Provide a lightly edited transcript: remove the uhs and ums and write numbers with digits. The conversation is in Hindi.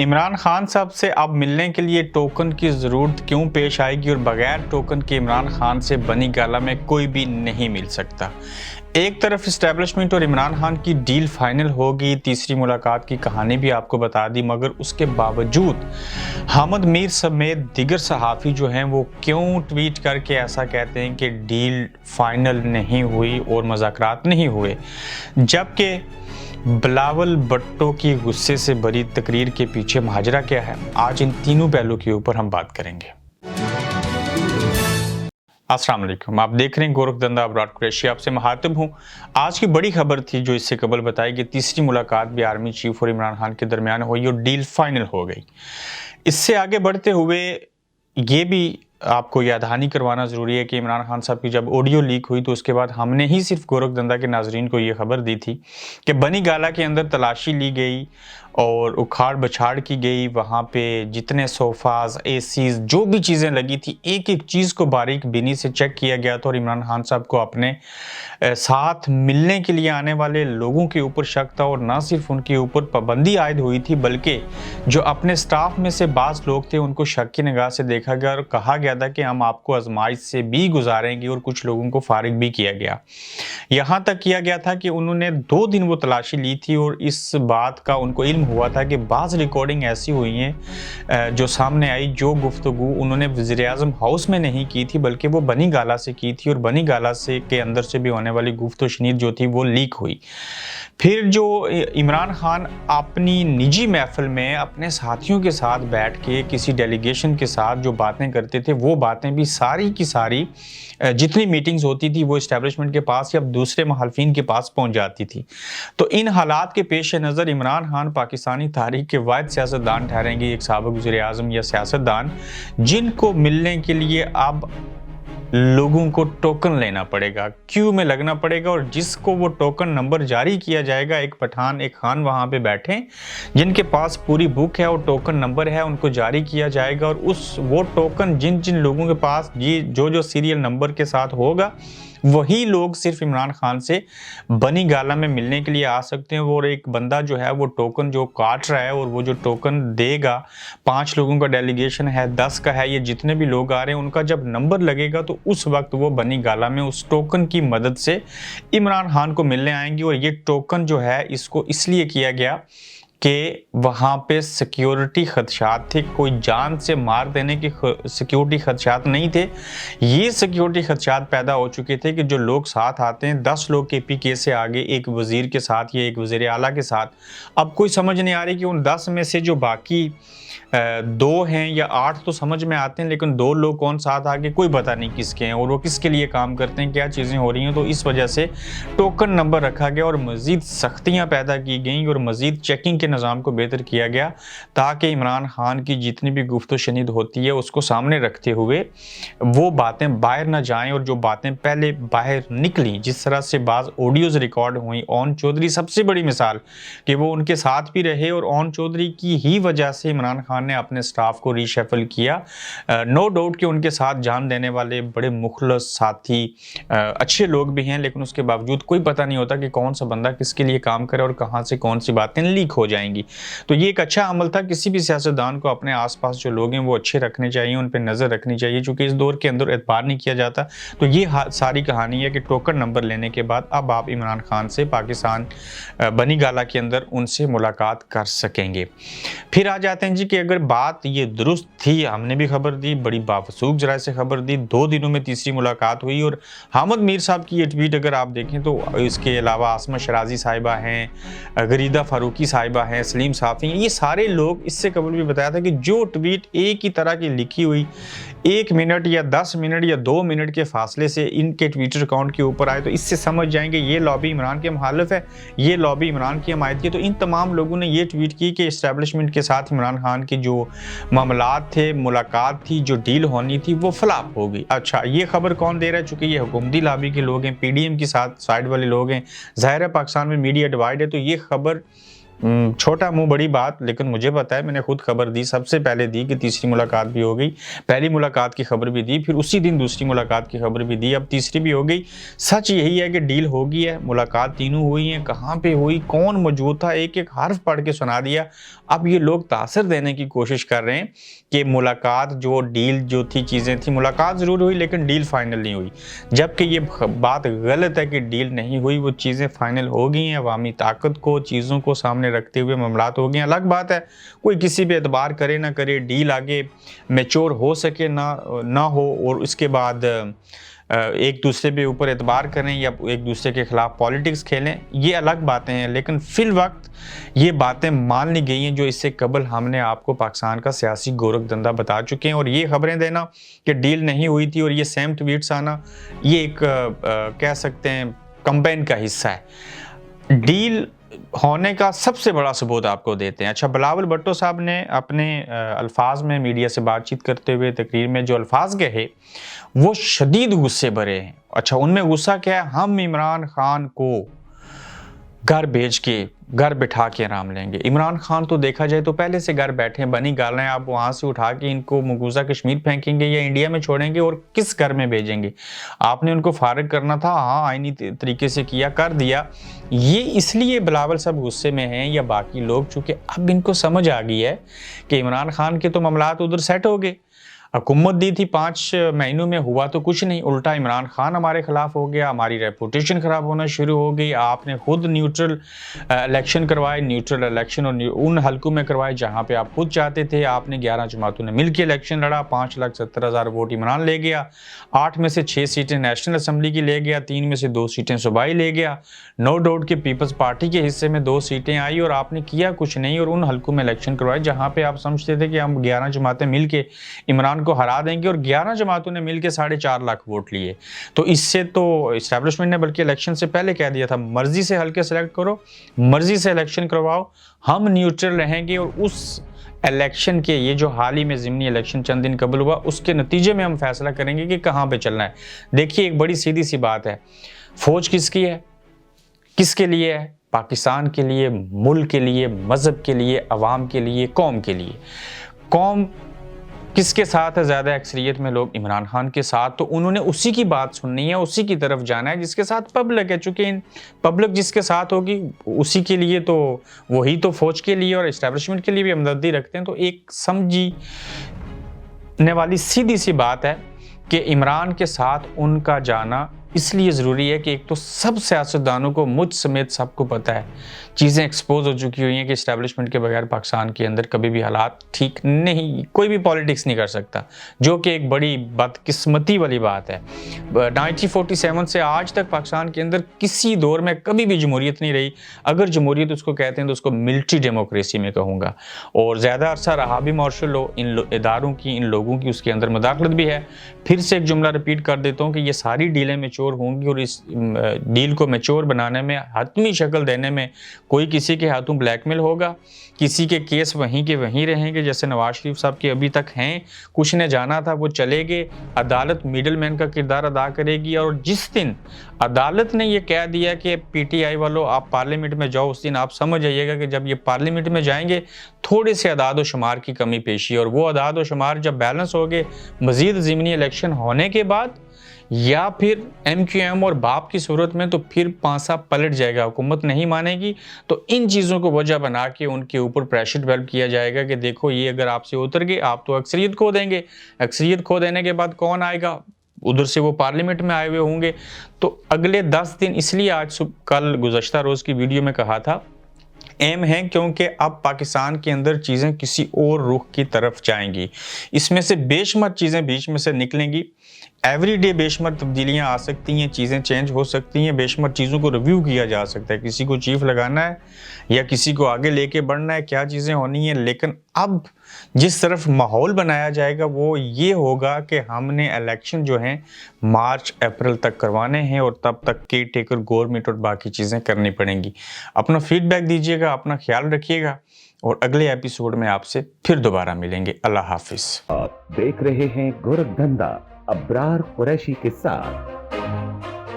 इमरान खान साहब से अब मिलने के लिए टोकन की ज़रूरत क्यों पेश आएगी और बगैर टोकन के इमरान खान से बनी गाला में कोई भी नहीं मिल सकता। एक तरफ इस्टेब्लिशमेंट और इमरान खान की डील फाइनल होगी, तीसरी मुलाकात की कहानी भी आपको बता दी, मगर उसके बावजूद हामिद मीर समेत दिगर सहाफ़ी जो हैं वो क्यों ट्वीट करके ऐसा कहते हैं कि डील फाइनल नहीं हुई और मुज़ाकरात नहीं हुए, जबकि बिलावल भुट्टो की गुस्से से भरी तकरीर के पीछे माजरा क्या है। आज इन तीनों पहलू के ऊपर हम बात करेंगे। अस्सलाम वालेकुम, आप देख रहे हैं गोरखधंधा अब्रॉड कुरैशी, आपसे मुखातिब हूँ। आज की बड़ी खबर थी जो इससे कबल बताई कि तीसरी मुलाकात भी आर्मी चीफ और इमरान खान के दरमियान हुई और डील फाइनल हो गई। इससे आगे बढ़ते हुए ये भी आपको याद दहानी करवाना ज़रूरी है कि इमरान खान साहब की जब ऑडियो लीक हुई तो उसके बाद हमने ही सिर्फ गोरखधंधा के नाजरीन को ये खबर दी थी कि बनी गाला के अंदर तलाशी ली गई और उखाड़ बछाड़ की गई। वहाँ पे जितने सोफ़ाज़, एसीज़, जो भी चीज़ें लगी थी, एक एक चीज़ को बारीक बीनी से चेक किया गया था और इमरान खान साहब को अपने साथ मिलने के लिए आने वाले लोगों के ऊपर शक था और ना सिर्फ उनके ऊपर पाबंदी आयद हुई थी बल्कि जो अपने स्टाफ में से बाज़ लोग थे उनको शक की निगाह से देखा गया और कहा गया था कि हम आपको आजमाइश से भी गुजारेंगे और कुछ लोगों को फारिग भी किया गया। यहाँ तक किया गया था कि उन्होंने 2 दिन वो तलाशी ली थी और इस बात का उनको इल्म हुआ था कि बाज़ रिकॉर्डिंग ऐसी हुई हैं जो सामने आई, जो गुफ्तगू उन्होंने वज़ीर-ए-आज़म हाउस में नहीं की थी बल्कि वो बनी गाला से की थी और बनी गाला से के अंदर से भी होने वाली गुफ्त शनीद जो थी वो लीक हुई। फिर जो इमरान खान अपनी निजी महफिल में अपने साथियों के साथ बैठ के किसी डेलीगेशन के साथ जो बातें करते थे वो बातें भी सारी की सारी जितनी मीटिंग्स होती थी वो इस्टेब्लिशमेंट के पास या दूसरे मुखालिफिन के पास पहुंच जाती थी। तो इन हालात के पेश नज़र इमरान खान पाकिस्तानी तारीख के वाहिद सियासतदान ठहरेंगे, एक साबिक़ वज़ीर-ए-आज़म या सियासतदान जिनको मिलने के लिए अब लोगों को टोकन लेना पड़ेगा, क्यू में लगना पड़ेगा और जिसको वो टोकन नंबर जारी किया जाएगा, एक पठान एक खान वहाँ पे बैठे जिनके पास पूरी बुक है और टोकन नंबर है, उनको जारी किया जाएगा और वो टोकन जिन जिन लोगों के पास ये जो सीरियल नंबर के साथ होगा वही लोग सिर्फ इमरान खान से बनी गाला में मिलने के लिए आ सकते हैं। और एक बंदा जो है वो टोकन जो काट रहा है और वो जो टोकन देगा, 5 लोगों का डेलीगेशन है, 10 का है, ये जितने भी लोग आ रहे हैं उनका जब नंबर लगेगा तो उस वक्त वो बनी गाला में उस टोकन की मदद से इमरान खान को मिलने आएंगे। और ये टोकन जो है इसको इसलिए किया गया कि वहाँ पे सिक्योरिटी खदशात थे, कोई जान से मार देने के सिक्योरिटी खदशात नहीं थे। ये सिक्योरिटी खदशात पैदा हो चुके थे कि जो लोग साथ आते हैं, 10 लोग KPK से आगे एक वज़ीर के साथ या एक वज़ीर आला के साथ, अब कोई समझ नहीं आ रही कि उन 10 में से जो बाकी 2 हैं या 8 तो समझ में आते हैं लेकिन 2 लोग कौन साथ आगे कोई पता नहीं किसके हैं और वो किसके लिए काम करते हैं, क्या चीज़ें हो रही हैं। तो इस वजह से टोकन नंबर रखा गया और मज़ीद सख्तियाँ पैदा की गई और मज़ीद चेकिंग के निज़ाम को बेहतर किया गया ताकि इमरान खान की जितनी भी गुफ्त शनीद होती है उसको सामने रखते हुए वो बातें बाहर ना जाएं और जो बातें पहले बाहर निकली, जिस तरह से बाज़ ऑडियोज़ रिकॉर्ड हुई, ओन चौधरी सबसे बड़ी मिसाल कि वो उनके साथ भी रहे और ओन चौधरी की ही वजह से इमरान खान ने अपने स्टाफ को रीशफल किया। नो डाउट कि उनके साथ जान देने वाले बड़े मुखलस साथी अच्छे लोग भी हैं लेकिन उसके बावजूद कोई पता नहीं होता कि कौन सा बंदा किसके लिए काम करे और कहाँ से कौन सी बातें लीक हो जाएंगी। तो ये एक अच्छा अमल था। किसी भी सियासतदान को अपने आसपास जो लोग हैं वो अच्छे रखने चाहिए, उन पर नज़र रखनी चाहिए, चूँकि इस दौर के अंदर एतबार नहीं किया जाता। तो ये सारी कहानी है कि टोकन नंबर लेने के बाद अब आप इमरान खान से पाकिस्तान बनी गाला के अंदर उनसे मुलाकात कर सकेंगे। फिर आ जाते हैं जी कि अगर बात ये दुरुस्त थी, हमने भी खबर दी, बड़ी बावसूख जराए से खबर दी, 2 दिनों में तीसरी मुलाकात हुई और हामिद मीर साहब की ये ट्वीट अगर आप देखें तो इसके अलावा आसमा शराजी साहिबा हैं, गरीदा फारूकी साहिबा हैं, सलीम साफ़ी, ये सारे लोग, इससे कबल भी बताया था कि जो ट्वीट एक ही तरह की लिखी हुई 1 मिनट या 10 मिनट या 2 मिनट के फासले से इनके ट्विटर अकाउंट के ऊपर आए तो इससे समझ जाएंगे ये लॉबी इमरान के मुखालिफ है, ये लॉबी इमरान की हमायत की। तो इन तमाम लोगों ने ये ट्वीट की कि इस्टेब्लिशमेंट के साथ इमरान खान की जो मामलात थे, मुलाकात थी, जो डील होनी थी वो फ्लॉप हो गई। अच्छा, ये खबर कौन दे रहा है? चूँकि ये हुकूमती लॉबी के लोग हैं, PDM की साथ साइड वाले लोग हैं, ज़ाहिर है पाकिस्तान में मीडिया डिवाइड है, तो ये खबर छोटा मुंह बड़ी बात, लेकिन मुझे पता है, मैंने खुद खबर दी, सबसे पहले दी कि तीसरी मुलाकात भी हो गई। पहली मुलाकात की खबर भी दी, फिर उसी दिन दूसरी मुलाकात की खबर भी दी, अब तीसरी भी हो गई। सच यही है कि डील हो गई है, मुलाकात तीनों हुई है। कहाँ पे हुई, कौन मौजूद था, एक एक हर्फ पढ़ के सुना दिया। अब ये लोग तासर देने की कोशिश कर रहे हैं कि मुलाकात जो डील जो थी, चीज़ें थी, मुलाकात ज़रूर हुई लेकिन डील फाइनल नहीं हुई, जबकि ये बात गलत है कि डील नहीं हुई। वो चीज़ें फाइनल हो गई हैं, अवामी ताकत को, चीज़ों को सामने रखते हुए मामलात हो गए हैं। अलग बात है कोई किसी पे एतबार करे ना करे, डील आगे मैच्योर हो सके ना हो, और उसके बाद एक दूसरे पे ऊपर एतबार करें या एक दूसरे के खिलाफ पॉलिटिक्स खेलें, ये अलग बातें हैं। लेकिन फिल वक्त ये बातें मान ली गई हैं जो इससे कबल हमने आपको पाकिस्तान का सियासी गोरख धंधा बता चुके हैं। और ये खबरें देना कि डील नहीं हुई थी और ये सेम ट्वीट्स आना, ये एक कह सकते हैं कंपेन का हिस्सा है। डील होने का सबसे बड़ा सबूत आपको देते हैं। अच्छा, बिलावल भुट्टो साहब ने अपने अल्फाज में मीडिया से बातचीत करते हुए तकरीर में जो अल्फाज कहे वो शदीद गुस्से भरे हैं। अच्छा, उनमें गुस्सा क्या है, हम इमरान खान को घर भेज के, घर बिठा के आराम लेंगे। इमरान खान तो देखा जाए तो पहले से घर बैठे हैं, बनी गालें, आप वहाँ से उठा के इनको मकबूजा कश्मीर फेंकेंगे या इंडिया में छोड़ेंगे और किस घर में भेजेंगे? आपने उनको फारिग करना था, हाँ आईनी तरीके से किया, कर दिया। ये इसलिए बिलावल साहब गुस्से में हैं या बाकी लोग, चूँकि अब इनको समझ आ गई है कि इमरान खान के तो मामलात उधर सेट हो गए। हुकूमत दी थी 5 महीनों में, हुआ तो कुछ नहीं, उल्टा इमरान खान हमारे खिलाफ हो गया, हमारी रेपुटेशन खराब होना शुरू हो गई। आपने खुद न्यूट्रल इलेक्शन करवाए, न्यूट्रल इलेक्शन और उन हलकों में करवाए जहां पे आप खुद चाहते थे। आपने 11 जमातों ने मिलकर इलेक्शन लड़ा, 5,70,000 वोट इमरान ले गया, 8 में से 6 सीटें नेशनल असम्बली की ले गया, 3 में से 2 सीटें सूबाई ले गया। नो डाउट के पीपल्स पार्टी के हिस्से में 2 सीटें आई और आपने किया कुछ नहीं और उन हलकों में इलेक्शन करवाए जहाँ पे आप समझते थे कि हम 11 जमातें मिल के इमरान को हरा देंगे, और 11 जमातों ने मिलकर 4.5 लाख वोट लिए। तो इससे तो इस्टेब्लिशमेंट ने बल्कि इलेक्शन से पहले कह दिया था, मर्जी से हल्के सेलेक्ट करो, मर्जी से इलेक्शन करवाओ, हम न्यूट्रल रहेंगे और उस इलेक्शन के, ये जो हाल ही में ज़िमनी इलेक्शन चंद दिन कबल हुआ, उसके नतीजे में हम फैसला करेंगे कि कहाँ पे चलना है। देखिए, एक बड़ी सीधी सी बात है, फौज किसकी है, किसके लिए है? पाकिस्तान के लिए, मुल्क के लिए, मजहब के लिए, अवाम के लिए, कौम के लिए। कौम किसके साथ है ज़्यादा अक्सरियत में लोग? इमरान खान के साथ। तो उन्होंने उसी की बात सुननी है, उसी की तरफ जाना है जिसके साथ पब्लिक है। चूँकि पब्लिक जिसके साथ होगी उसी के लिए, तो वही तो फौज के लिए और इस्टेब्लिशमेंट के लिए भी हमदर्दी रखते हैं। तो एक समझने वाली सीधी सी बात है कि इमरान के साथ उनका जाना इसलिए ज़रूरी है कि एक तो सब सियासतदानों को, मुझ समेत सबको पता है, चीज़ें एक्सपोज हो चुकी हुई हैं कि इस्टेब्लिशमेंट के बगैर पाकिस्तान के अंदर कभी भी हालात ठीक नहीं, कोई भी पॉलिटिक्स नहीं कर सकता, जो कि एक बड़ी बदकिस्मती वाली बात है। 1947 से आज तक पाकिस्तान के अंदर किसी दौर में कभी भी जमहूरियत नहीं रही। अगर जमहूरियत उसको कहते हैं तो उसको मिलिट्री डेमोक्रेसी में कहूँगा, और ज़्यादा अरसा रहा भी मार्शल लॉ, इन इदारों की, इन लोगों की उसके अंदर मदाखलत भी है। फिर से एक जुमला रिपीट कर देता हूँ कि ये सारी डीलें मैच्योर होंगी और इस डील को मैच्योर बनाने में, हतमी शक्ल देने में कोई किसी के हाथों ब्लैकमेल होगा, किसी के केस वहीं के वहीं रहेंगे जैसे नवाज शरीफ साहब के अभी तक हैं। कुछ ने जाना था वो चले गए, अदालत मिडलमैन का किरदार अदा करेगी। और जिस दिन अदालत ने ये कह दिया कि पीटीआई वालों आप पार्लियामेंट में जाओ, उस दिन आप समझ जाइएगा कि जब ये पार्लियामेंट में जाएंगे थोड़े से अदाद व शुमार की कमी पेशी, और वो अदाद व शुमार जब बैलेंस हो गए मजीद ज़िमनी इलेक्शन होने के बाद, या फिर MQM और बाप की सूरत में, तो फिर पांसा पलट जाएगा, हुकूमत नहीं मानेगी। तो इन चीज़ों को वजह बना के उनके ऊपर प्रेशर डेवलप किया जाएगा कि देखो ये अगर आपसे उतर गए आप तो अक्सरियत खो देंगे, अक्सरियत खो देने के बाद कौन आएगा, उधर से वो पार्लियामेंट में आए हुए होंगे। तो अगले 10 दिन, इसलिए आज कल गुज़श्ता रोज़ की वीडियो में कहा था, एम है क्योंकि अब पाकिस्तान के अंदर चीज़ें किसी और रुख की तरफ जाएंगी। इसमें से बेशुमार चीज़ें बीच में से निकलेंगी। एवरीडे बेशुमार तब्दीलियां आ सकती हैं, चीज़ें चेंज हो सकती हैं, बेशुमार चीज़ों को रिव्यू किया जा सकता है, किसी को चीफ लगाना है या किसी को आगे लेके बढ़ना है, क्या चीज़ें होनी है। लेकिन अब जिस तरफ माहौल बनाया जाएगा वो ये होगा कि हमने इलेक्शन जो हैं मार्च अप्रैल तक करवाने हैं और तब तक केयर टेकर गवर्नमेंट और बाकी चीज़ें करनी पड़ेंगी। अपना फीडबैक दीजिएगा, अपना ख्याल रखिएगा और अगले एपिसोड में आपसे फिर दोबारा मिलेंगे। अल्लाह हाफिज़। आप देख रहे हैं गोरख धंधा अब्रार कुरैशी के साथ।